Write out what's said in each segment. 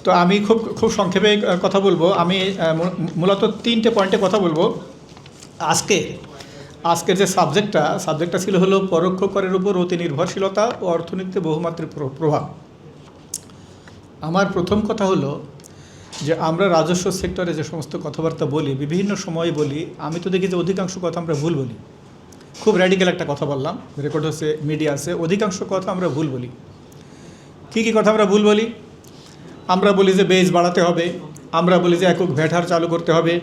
তো আমি খুব খুব সংক্ষেপে কথা বলবো। আমি মূলত 3টে পয়েন্টে কথা বলবো। আজকের যে সাবজেক্টটা ছিল হলো পরোক্ষ করের উপর অতি নির্ভরশীলতা ও অর্থনীতিতে বহুমাত্রিক প্রভাব। আমার প্রথম কথা হলো যে আমরা রাজস্ব সেক্টরে যে সমস্ত কথাবার্তা বলি, বিভিন্ন সময় বলি, আমি তো দেখি যে অধিকাংশ কথা আমরা ভুল বলি। খুব র্যাডিক্যাল একটা কথা বললাম, রেকর্ড হচ্ছে, মিডিয়া আছে, অধিকাংশ কথা আমরা ভুল বলি। কী কী কথা আমরা ভুল বলি? আমরা বলি যে বেস বাড়াতে হবে, আমরা বলি যে একক ভ্যাট হার চালু করতে হবে,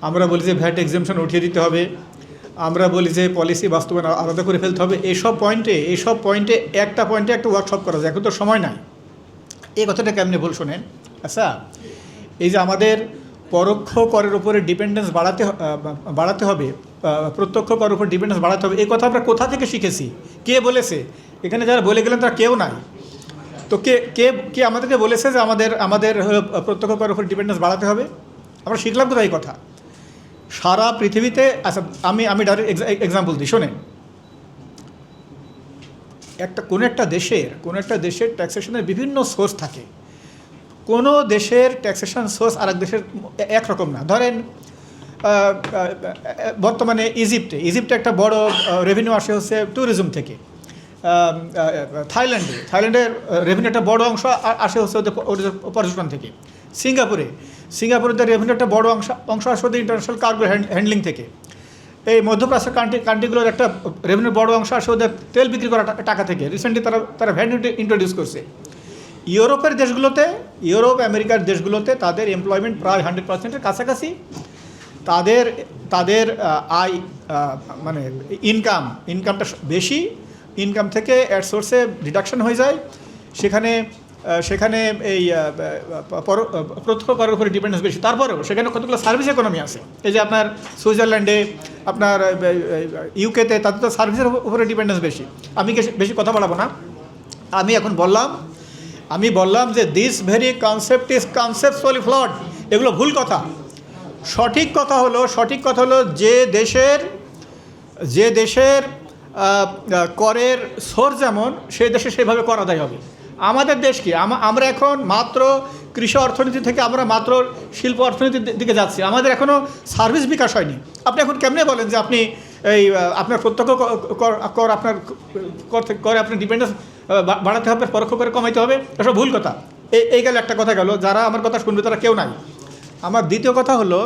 আমরা বলি যে ভ্যাট এক্সাম্পশন উঠিয়ে দিতে হবে, আমরা বলি যে পলিসি বাস্তবায়ন আলাদা করে ফেলতে হবে। এইসব পয়েন্টে একটা ওয়ার্কশপ করা যায়, এখন তো সময় নাই। এই কথাটা কেমনে ভুল শোনেন। আচ্ছা, এই যে আমাদের পরোক্ষ করের উপরে ডিপেন্ডেন্স বাড়াতে হবে, প্রত্যক্ষ করের উপর ডিপেন্ডেন্স বাড়াতে হবে, এই কথা আমরা কোথা থেকে শিখেছি? কে বলেছে? এখানে যারা বলে গেলেন তারা কেউ নাই। তো কে আমাদেরকে বলেছে যে আমাদের প্রত্যক্ষ করের উপর ডিপেন্ডেন্স বাড়াতে হবে? আমরা শিখলাম কোথায় এই কথা? সারা পৃথিবীতে। আচ্ছা, আমি ডাইরেক্ট এক্সাম্পল দিই, শোনেন। কোনো একটা দেশের ট্যাক্সেশনের বিভিন্ন সোর্স থাকে। কোনো দেশের ট্যাক্সেশন সোর্স আর এক দেশের একরকম না। ধরেন বর্তমানে ইজিপ্টে একটা বড় রেভিনিউ আসে হচ্ছে ট্যুরিজম থেকে। থাইল্যান্ডের রেভিনিউ একটা বড় অংশ আসে হচ্ছে ওদের পর্যটন থেকে। সিঙ্গাপুরের রেভিনিউ একটা বড় অংশ আসে ওদের ইন্টারন্যাশনাল কার্গো হ্যান্ডলিং থেকে। এই মধ্যপ্রাচ্যের কান্ট্রিগুলোর একটা রেভিনিউর বড় অংশ আসে ওদের তেল বিক্রি করা টাকা থেকে। রিসেন্টলি তারা ভ্যাট ইন্ট্রোডিউস করছে। ইউরোপ আমেরিকার দেশগুলোতে তাদের এমপ্লয়মেন্ট প্রায় 100%-এর কাছাকাছি। তাদের আয় মানে ইনকামটা বেশি, ইনকাম থেকে অ্যাড সোর্সে ডিডাকশন হয়ে যায়। সেখানে এই প্রত্যক্ষ করের উপরে ডিপেন্ডেন্স বেশি। তারপরেও সেখানে কতগুলো সার্ভিস ইকোনমি আছে। এই যে আপনার সুইজারল্যান্ডে, আপনার ইউকেতে, তাদের তো সার্ভিসের উপরে ডিপেন্ডেন্স বেশি। আমি বেশি কথা বাড়াবো না। আমি বললাম যে this very concept is conceptually flood. এগুলো ভুল কথা। সঠিক কথা হলো যে দেশের করের সোর্স যেমন, সেই দেশে সেভাবে কর আদায় হবে। আমাদের দেশ কি, আমরা এখন মাত্র কৃষি অর্থনীতি থেকে আমরা মাত্র শিল্প অর্থনীতির দিকে যাচ্ছি। আমাদের এখনও সার্ভিস বিকাশ হয়নি। আপনি এখন কেমনে বলেন যে আপনি আপনার প্রত্যক্ষ কর আপনার করে আপনার ডিপেন্ডেন্স বাড়াতে হবে, পরোক্ষ করে কমাইতে হবে? এসব ভুল কথা। এই গেল একটা কথা গেল। যারা আমার কথা শুনবে তারা কেউ নাই। আমার দ্বিতীয় কথা হলো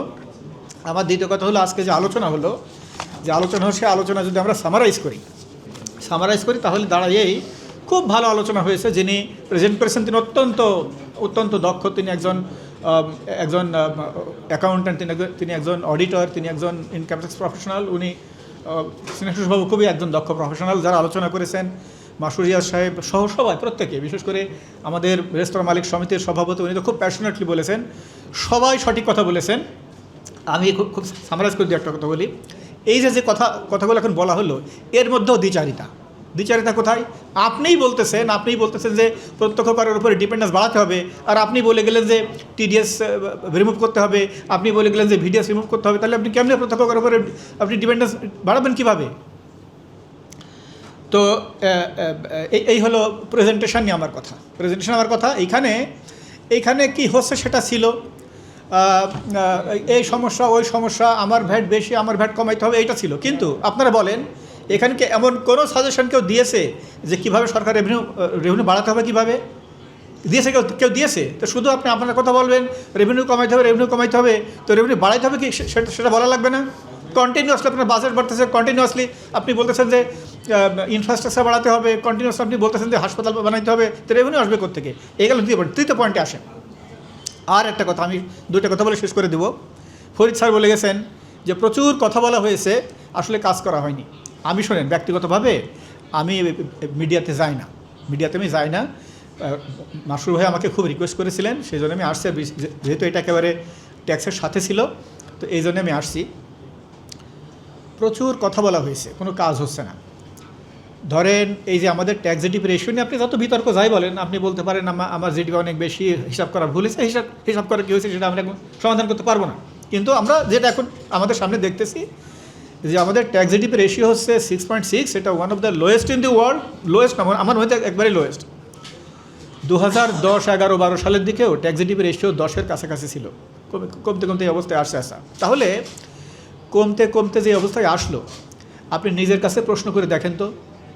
আজকে যে আলোচনা হলো, সে আলোচনা যদি আমরা সামারাইজ করি তাহলে দাঁড়ায় খুব ভালো আলোচনা হয়েছে। যিনি প্রেজেন্ট করেছেন তিনি অত্যন্ত দক্ষ। তিনি একজন অ্যাকাউন্ট্যান্ট, তিনি একজন অডিটর, তিনি একজন ইনকাম ট্যাক্স প্রফেশনাল। উনি স্নেহাশিসবাবু খুবই একজন দক্ষ প্রফেশনাল। যারা আলোচনা করেছেন, মাসুর রিয়াজ সাহেব সহ সবাই, প্রত্যেকে, বিশেষ করে আমাদের রেস্তোরাঁ মালিক সমিতির সভাপতি, উনি তো খুব প্যাশনেটলি বলেছেন। সবাই সঠিক কথা বলেছেন। আমি খুব সামারাইজ করে দিয়ে একটা কথা বলি। এই যে কথাগুলো এখন বলা হলো, এর মধ্যেও দ্বিচারিতা কোথায়? আপনিই বলতেছেন যে প্রত্যক্ষ করের উপরে ডিপেন্ডেন্স বাড়াতে হবে, আর আপনি বলে গেলেন যে টিডিএস রিমুভ করতে হবে, আপনি বলে গেলেন যে ভিডিএস রিমুভ করতে হবে। তাহলে আপনি কেমনে প্রত্যক্ষ করের উপরে আপনি ডিপেন্ডেন্স বাড়াবেন কীভাবে? তো এই হলো প্রেজেন্টেশন নিয়ে আমার কথা। এইখানে কি হচ্ছে সেটা ছিল এই সমস্যা, ওই সমস্যা, আমার ভ্যাট বেশি, আমার ভ্যাট কমাইতে হবে, এইটা ছিল। কিন্তু আপনারা বলেন, এখানে কি এমন কোনো সাজেশন কেউ দিয়েছে যে কীভাবে সরকার রেভিনিউ বাড়াতে হবে? কীভাবে দিয়েছে? কেউ দিয়েছে? তো শুধু আপনার কথা বলবেন রেভিনিউ কমাইতে হবে, তো রেভিনিউ বাড়াইতে হবে কি সেটা বলা লাগবে না? কন্টিনিউয়াসলি আপনার বাজেট বাড়তেছে, কন্টিনিউয়াসলি আপনি বলতেছেন যে ইনফ্রাস্ট্রাকচার বাড়াতে হবে, কন্টিনিউয়াসলি আপনি বলতেছেন যে হাসপাতাল বানাইতে হবে, তো রেভিনিউ আসবে কোত্থেকে? এগুলো তৃতীয় পয়েন্টে আসে। আর একটা কথা, আমি দুইটা কথা বলে শেষ করে দেব। ফরিদ স্যার বলে গেছেন যে প্রচুর কথা বলা হয়েছে, আসলে কাজ করা হয়নি। আমি শোনেন, ব্যক্তিগতভাবে আমি মিডিয়াতে যাই না। মাসুর ভাই আমাকে খুব রিকোয়েস্ট করেছিলেন, সেই জন্য আমি আসছি। যেহেতু এটা একেবারে ট্যাক্সের সাথে ছিল, তো এই জন্য আমি আসছি। প্রচুর কথা বলা হয়েছে, কোনো কাজ হচ্ছে না। ধরেন এই যে আমাদের ট্যাক্স জিডিপি রেশিও নিয়ে আপনি যত বিতর্ক যাই বলেন, আপনি বলতে পারেন আমার জিডিপি অনেক বেশি, হিসাব করা ভুল হয়েছে, হিসাব করা কী হয়েছে সেটা আমরা এখন সমাধান করতে পারবো না। কিন্তু আমরা যেটা এখন আমাদের সামনে দেখতেছি যে আমাদের ট্যাক্স জিডিপি রেশিও হচ্ছে 6.6, এটা one of the lowest in the world. Lowest না, আমার মধ্যে একবারেই লোয়েস্ট। 2010, 11, 12 সালের দিকেও ট্যাক্স-জিডিপি রেশিও 10-এর কাছাকাছি ছিল, কমতে কমতে এই অবস্থায় আসছে। তাহলে কমতে কমতে যে অবস্থায় আসলো, আপনি নিজের কাছে প্রশ্ন করে দেখেন তো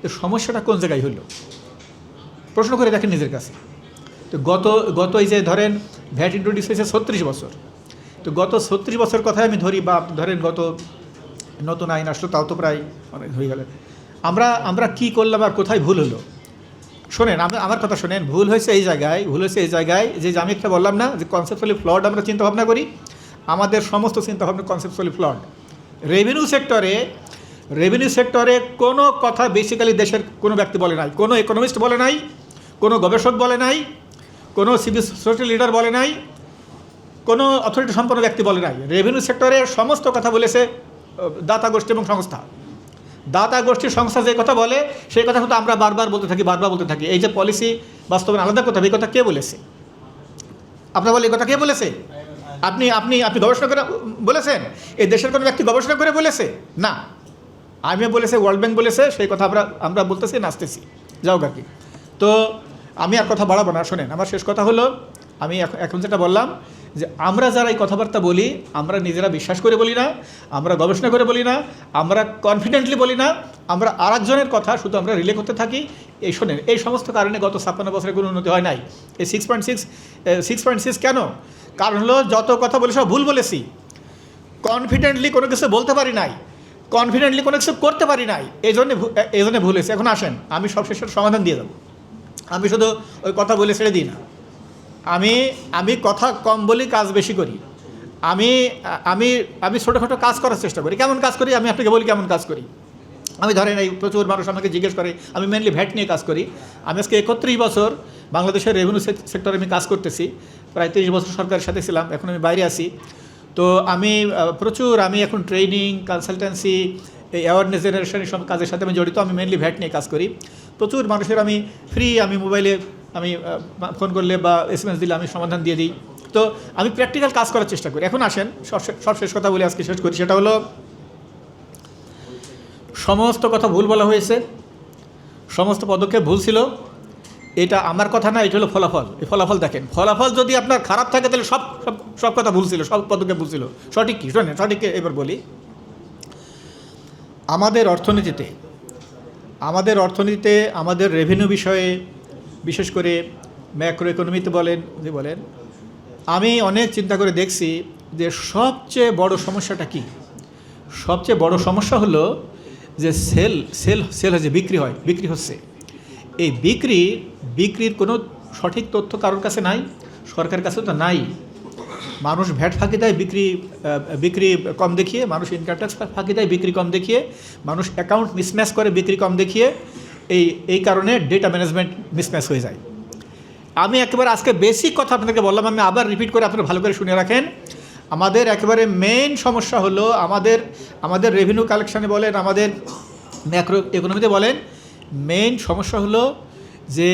যে সমস্যাটা কোন জায়গায় হলো, প্রশ্ন করে দেখেন নিজের কাছে। তো গত এই যে ধরেন ভ্যাট ইন্ট্রোডিউস হয়েছে 36 বছর, তো গত 36 বছর কথাই আমি ধরি, বা ধরেন গত নতুন আইন আসলো তাও তো প্রায় অনেক হয়ে গেল। আমরা কি করলাম আর কোথায় ভুল হলো? শোনেন, আমার কথা শোনেন। ভুল হয়েছে এই জায়গায় যে আমি একটা বললাম না যে কনসেপচুয়ালি ফ্লড আমরা চিন্তাভাবনা করি, আমাদের সমস্ত চিন্তাভাবনা কনসেপচুয়ালি ফ্লড। রেভিনিউ সেক্টরে কোনো কথা বেসিক্যালি দেশের কোনো ব্যক্তি বলে নাই, কোনো ইকোনমিস্ট বলে নাই, কোনো গবেষক বলে নাই, কোনো সিভিল সোসাইটি লিডার বলে নাই, কোনো অথরিটি সম্পন্ন ব্যক্তি বলে নাই। রেভিনিউ সেক্টরের সমস্ত কথা বলেছে দাতা গোষ্ঠী এবং সংস্থা। দাতা গোষ্ঠীর সংস্থা যে কথা বলে সেই কথা কিন্তু আমরা বারবার বলতে থাকি। এই যে পলিসি বাস্তবায়ন আলাদা কথা, এই কথা কে বলেছে? আপনার বলে এই কথা কে বলেছে? আপনি গবেষণা করে বলেছেন? এই দেশের কোনো ব্যক্তি গবেষণা করে বলেছে? না, IMF বলেছে, ওয়ার্ল্ড ব্যাংক বলেছে, সেই কথা আমরা বলতেছি, নাচতেছি, যাও কাকি। তো আমি আর কথা বাড়াবো না। শোনেন, আমার শেষ কথা হলো, আমি এখন যেটা বললাম যে আমরা যারা এই কথাবার্তা বলি, আমরা নিজেরা বিশ্বাস করে বলি না, আমরা গবেষণা করে বলি না, আমরা কনফিডেন্টলি বলি না, আমরা আরেকজনের কথা শুধু আমরা রিলে করতে থাকি। এই শোনেন, এই সমস্ত কারণে গত 56 বছরে কোনো উন্নতি হয় নাই। এই 6.6 কেন? কারণ হলো যত কথা বলি সব ভুল বলেছি। কনফিডেন্টলি কোনো কিছু বলতে পারি নাই, কনফিডেন্টলি কোনো কিছু করতে পারি নাই, এই জন্যে ভুল হয়েছে। এখন আসেন, আমি সব শেষের সমাধান দিয়ে দেবো। আমি শুধু ওই কথা বলে ছেড়ে দিই না। আমি কথা কম বলি, কাজ বেশি করি। আমি ছোটোখাটো কাজ করার চেষ্টা করি। কেমন কাজ করি আমি আপনাকে বলি কেমন কাজ করি। আমি ধরেন এই প্রচুর মানুষ আমাকে জিজ্ঞেস করে, আমি মেনলি ভ্যাট নিয়ে কাজ করি। আমি আজকে 31 বছর বাংলাদেশের রেভিনিউ সেক্টরে আমি কাজ করতেছি। প্রায় 30 বছর সরকারের সাথে ছিলাম, এখন আমি বাইরে আছি। তো আমি এখন ট্রেনিং, কনসালটেন্সি, এই অ্যাওয়ারনেস জেনারেশন সব কাজের সাথে আমি জড়িত। আমি মেনলি ভ্যাট নিয়ে কাজ করি। প্রচুর মানুষের আমি ফ্রি, আমি মোবাইলে ফোন করলে বা SMS দিলে আমি সমাধান দিয়ে দিই। তো আমি প্র্যাকটিক্যাল কাজ করার চেষ্টা করি। এখন আসেন, সব শেষ কথা বলে আজকে শেষ করি। সেটা হলো, সমস্ত কথা ভুল বলা হয়েছে, সমস্ত পদক্ষেপ ভুল ছিল। এটা আমার কথা না, এটা হলো ফলাফল। এই ফলাফল দেখেন, ফলাফল যদি আপনার খারাপ থাকে তাহলে সব কথা ভুল ছিল, সব পদক্ষেপ ভুল ছিল। সঠিক কি? শোনেন, সঠিক এবার বলি। আমাদের অর্থনীতিতে আমাদের রেভিনিউ বিষয়ে, বিশেষ করে ম্যাক্রো ইকোনমিতে বলেন, আমি অনেক চিন্তা করে দেখছি যে সবচেয়ে বড় সমস্যাটা কি? সবচেয়ে বড় সমস্যা হলো যে সেল হচ্ছে, বিক্রি হচ্ছে। এই বিক্রির কোনো সঠিক তথ্য কারোর কাছে নাই, সরকারের কাছে তো নাই। মানুষ ভ্যাট ফাঁকি দেয় বিক্রি কম দেখিয়ে, মানুষ ইনকাম ট্যাক্স ফাঁকি দেয় বিক্রি কম দেখিয়ে, মানুষ অ্যাকাউন্ট মিসম্যাচ করে বিক্রি কম দেখিয়ে। এই কারণে ডেটা ম্যানেজমেন্ট মিসম্যাচ হয়ে যায়। আমি একেবারে আজকে বেসিক কথা আপনাদেরকে বললাম, আমি আবার রিপিট করে আপনারা ভালো করে শুনে রাখেন। আমাদের একেবারে মেইন সমস্যা হলো, আমাদের রেভিনিউ কালেকশানে বলেন, আমাদের ম্যাক্রো ইকোনমিতে বলেন, মেইন সমস্যা হলো যে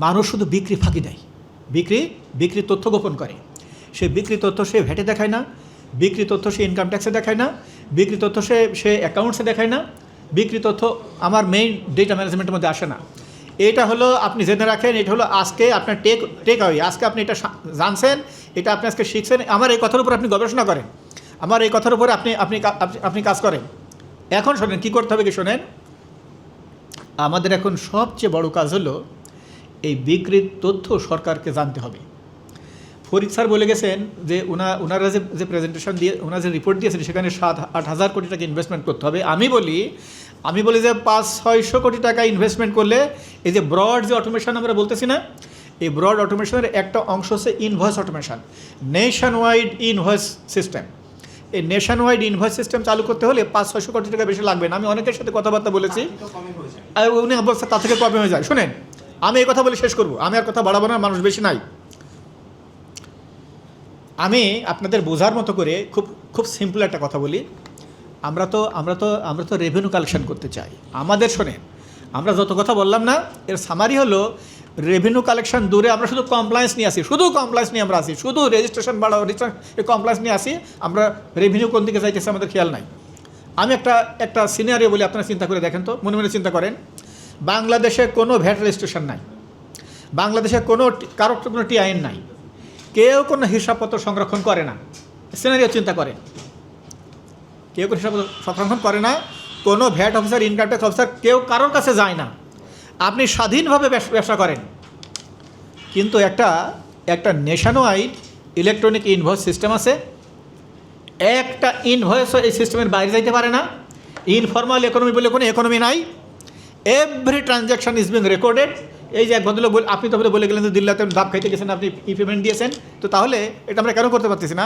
মানুষ শুধু বিক্রি ফাঁকি দেয়, বিক্রির তথ্য গোপন করে। সে বিক্রি তথ্য সে ভ্যাটে দেখায় না, বিক্রি তথ্য সে ইনকাম ট্যাক্সে দেখায় না, বিক্রি তথ্য সে অ্যাকাউন্টসে দেখায় না, বিক্রি তথ্য আমার মেইন ডেটা ম্যানেজমেন্টের মধ্যে আসে না। এটা হলো, আপনি জেনে রাখেন, এটা হলো আজকে আপনার টেক অ্যাওয়ে। আজকে আপনি এটা জানছেন, এটা আপনি আজকে শিখছেন। আমার এই কথার উপর আপনি গবেষণা করেন, আমার এই কথার উপরে আপনি কাজ করেন। এখন শোনেন কী করতে হবে, কি শোনেন, আমাদের এখন সবচেয়ে বড় কাজ হলো এই বিক্রির তথ্য সরকারকে জানতে হবে। ফরিদ স্যার বলে গেছেন যে ওনারা যে প্রেজেন্টেশন দিয়ে, ওনারা যে রিপোর্ট দিয়েছেন, সেখানে 7-8 হাজার কোটি টাকা ইনভেস্টমেন্ট করতে হবে। আমি বলি যে 500-600 কোটি টাকা ইনভেস্টমেন্ট করলে, এই যে ব্রড যে অটোমেশন আমরা বলতেছি না, এই ব্রড অটোমেশনের একটা অংশ হচ্ছে invoice automation, nation wide invoice system. এই নেশন ওয়াইড ইনভয়েস সিস্টেম চালু করতে হলে 500-600 কোটি টাকা বেশি লাগবে না। আমি অনেকের সাথে কথাবার্তা বলেছি, উনি বলছে তার থেকে কমে হয়ে যায়। শুনেন, আমি এই কথা বলে শেষ করবো, আমি আর কথা বাড়াবো না, মানুষ বেশি নাই। আমি আপনাদের বোঝার মতো করে খুব সিম্পল একটা কথা বলি। আমরা তো রেভিনিউ কালেকশন করতে চাই। আমাদের শোনেন, আমরা যত কথা বললাম না, এর সামারি হলো রেভিনিউ কালেকশন দূরে আমরা শুধু কমপ্লায়েন্স নিয়ে আসি, শুধু রেজিস্ট্রেশন বাড়াও, কমপ্লায়েন্স নিয়ে আসি। আমরা রেভিনিউ কোন দিকে যাইতেছে আমাদের খেয়াল নাই। আমি একটা সিনারিও বলি, আপনারা চিন্তা করে দেখেন তো, মনে মনে চিন্তা করেন। বাংলাদেশে কোনো ভ্যাট রেজিস্ট্রেশন নাই, বাংলাদেশে কারোর কোনো টি আইন নাই, কেউ কোনো হিসাবপত্র সংরক্ষণ করে না। সিনারিও চিন্তা করেন, কেউ কোনো হিসাবপত্র সংরক্ষণ করে না, কোনো VAT officer, income tax officer কেউ কারোর কাছে যায় না। আপনি স্বাধীনভাবে ব্যবসা করেন, কিন্তু একটা nation wide electronic invoice system আছে। একটা ইনভয়েসও এই সিস্টেমের বাইরে যাইতে পারে না। ইনফর্মাল ইকোনমি বলে কোনো ইকোনমি নাই। Every transaction is being recorded. এই যে এক ভদ্রলোক আপনি তো বলে গেলেন যে দিল্লিতে ডাব খাইতে গেছেন, আপনি পেমেন্ট দিয়েছেন, তো তাহলে এটা আমরা কেন করতে পারতেছি না?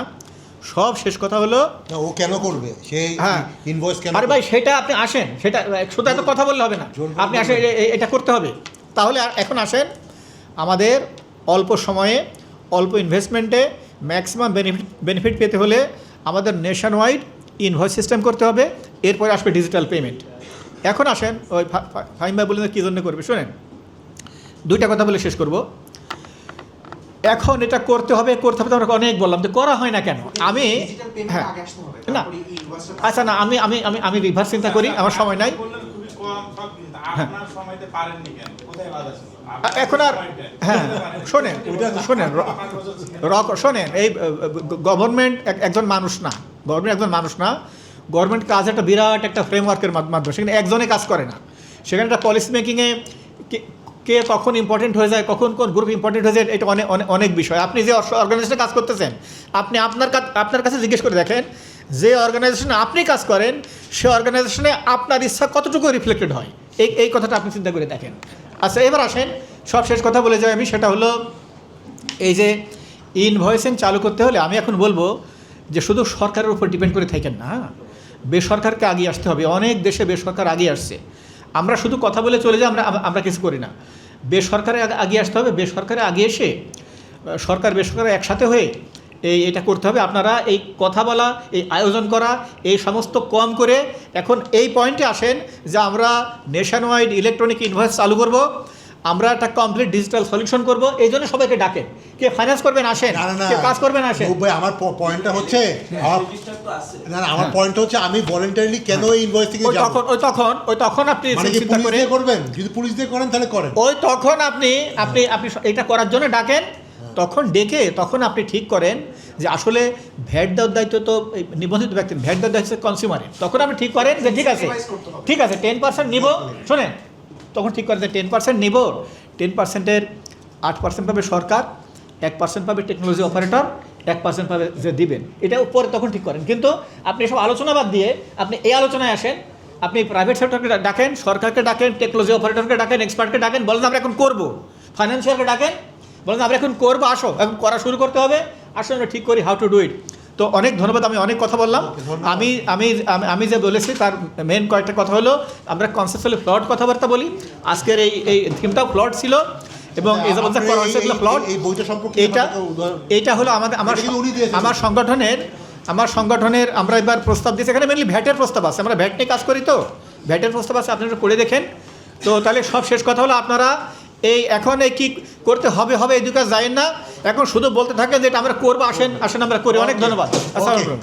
সব শেষ কথা হলো, ও কেন করবে সেই ইনভয়েস কেন? আরে ভাই, সেটা আপনি আসেন, সেটা শুধু এত কথা বললে হবে না, আপনি আসেন, এটা করতে হবে। তাহলে এখন আসেন, আমাদের অল্প সময়ে অল্প ইনভেস্টমেন্টে ম্যাক্সিমাম বেনিফিট পেতে হলে আমাদের নেশন ওয়াইড ইনভয়েস সিস্টেম করতে হবে। এরপরে আসবে ডিজিটাল পেমেন্ট। এখন আসেন, ওই ফাহিম ভাই বললেন কী জন্য করবে, শোনেন, দুইটা কথা বলে শেষ করব। এখন এটা করতে হবে তো আমরা অনেক বললাম, যে করা হয় না কেন? আমি হ্যাঁ না, আচ্ছা না, আমি আমি আমি আমি রিভার্স চিন্তা করি, আমার সময় নাই। এখন আর হ্যাঁ, শোনেন, এই গভর্নমেন্ট একজন মানুষ না, গভর্নমেন্ট কাজ একটা বিরাট একটা ফ্রেমওয়ার্কের মাধ্যমে, সেখানে একজনে কাজ করে না। সেখানে একটা পলিসি মেকিংয়ে কে কখন ইম্পর্টেন্ট হয়ে যায়, কখন কোন গ্রুপ ইম্পর্টেন্ট হয়ে যায়, এটা অনেক বিষয়। আপনি যে অর্গানাইজেশনে কাজ করতেছেন, আপনি আপনার কাছে জিজ্ঞেস করে দেখেন, যে অর্গানাইজেশনে আপনি কাজ করেন সে অর্গানাইজেশনে আপনার ইচ্ছা কতটুকু রিফ্লেক্টেড হয়, এই কথাটা আপনি চিন্তা করে দেখেন। আচ্ছা, এবার আসেন, সব শেষ কথা বলে যাই আমি, সেটা হলো এই যে ইনভয়েসিং চালু করতে হলে আমি এখন বলবো যে শুধু সরকারের উপর ডিপেন্ড করে থাকেন না, বেসরকারকে আগিয়ে আসতে হবে। অনেক দেশে বেসরকার আগিয়ে আসছে, আমরা শুধু কথা বলে চলে যাই, আমরা কিছু করি না। বেসরকারে আগিয়ে আসতে হবে, বেসরকারে আগিয়ে এসে সরকার বেসরকার একসাথে হয়ে এটা করতে হবে। আপনারা এই কথা বলা, এই আয়োজন করা, এই সমস্ত কম করে এখন এই পয়েন্টে আসেন যে আমরা নেশন ওয়াইড ইলেকট্রনিক ইনভয়েস চালু করব, আমরা একটা কমপ্লিট ডিজিটাল সলিউশন করব। এই জন্য সবাইকে ডাকেন, কে ফাইন্যান্স করবেন আসেন, কে কাজ করবেন আসেন। আমার পয়েন্টটা হচ্ছে, আমার পয়েন্ট হচ্ছে আমি ভলান্টারিলি কেন এই ইনভয়েস থেকে যাব? তখন আপনি চিন্তা করে করবেন, যদি পুলিশ দিয়ে করেন তাহলে করেন। তখন আপনি এটা করার জন্য ডাকেন, তখন আপনি ঠিক করেন যে আসলে ভ্যাট দেওয়ার দায়িত্ব তো নিবন্ধিত ব্যক্তির, ভ্যাট দেওয়ার দায়িত্ব কনজিউমারের। তখন আপনি ঠিক করেন যে ঠিক আছে 10% নিব, শোনেন, তখন ঠিক করেন যে 10% নিব, 10%-এর 8% পাবে সরকার, 1% পাবে টেকনোলজি অপারেটর, 1% পাবে যে দিবেন। এটা উপরে তখন ঠিক করেন। কিন্তু আপনি সব আলোচনা বাদ দিয়ে আপনি এই আলোচনায় আসেন, আপনি প্রাইভেট সেক্টরকে ডাকেন, সরকারকে ডাকেন, টেকনোলজি অপারেটরকে ডাকেন, এক্সপার্টকে ডাকেন, বলেন আমরা এখন করব, ফাইন্যান্সিয়ালকে ডাকেন, বলেন আমরা এখন করবো, আসো এখন করা শুরু করতে হবে, আসলে আমরা ঠিক করি হাউ টু ডু ইট। তো অনেক ধন্যবাদ, আমি অনেক কথা বললাম। আমি যে বলেছি তার মেন কয়েকটা কথা হলো, আমরা কনসেপচুয়ালি ফ্লড কথাবার্তা বলি। আজকের এই থিমটাও ফ্লড ছিল, এবং এই যে করা হয়েছে এগুলো ফ্লড। এইটা হলো আমার সংগঠনের আমরা এবার প্রস্তাব দিয়েছি, এখানে মেনলি ভ্যাটের প্রস্তাব আছে, আমরা ভ্যাট নিয়ে কাজ করি, তো ভ্যাটের প্রস্তাব আছে, আপনারা করে দেখেন। তো তাহলে সব শেষ কথা হলো, আপনারা এখন কি করতে হবে এই দুই কাজ যায়েন না, এখন শুধু বলতে থাকেন যে এটা আমরা করবো, আসেন আমরা করি। অনেক ধন্যবাদ, আসসালামু আলাইকুম।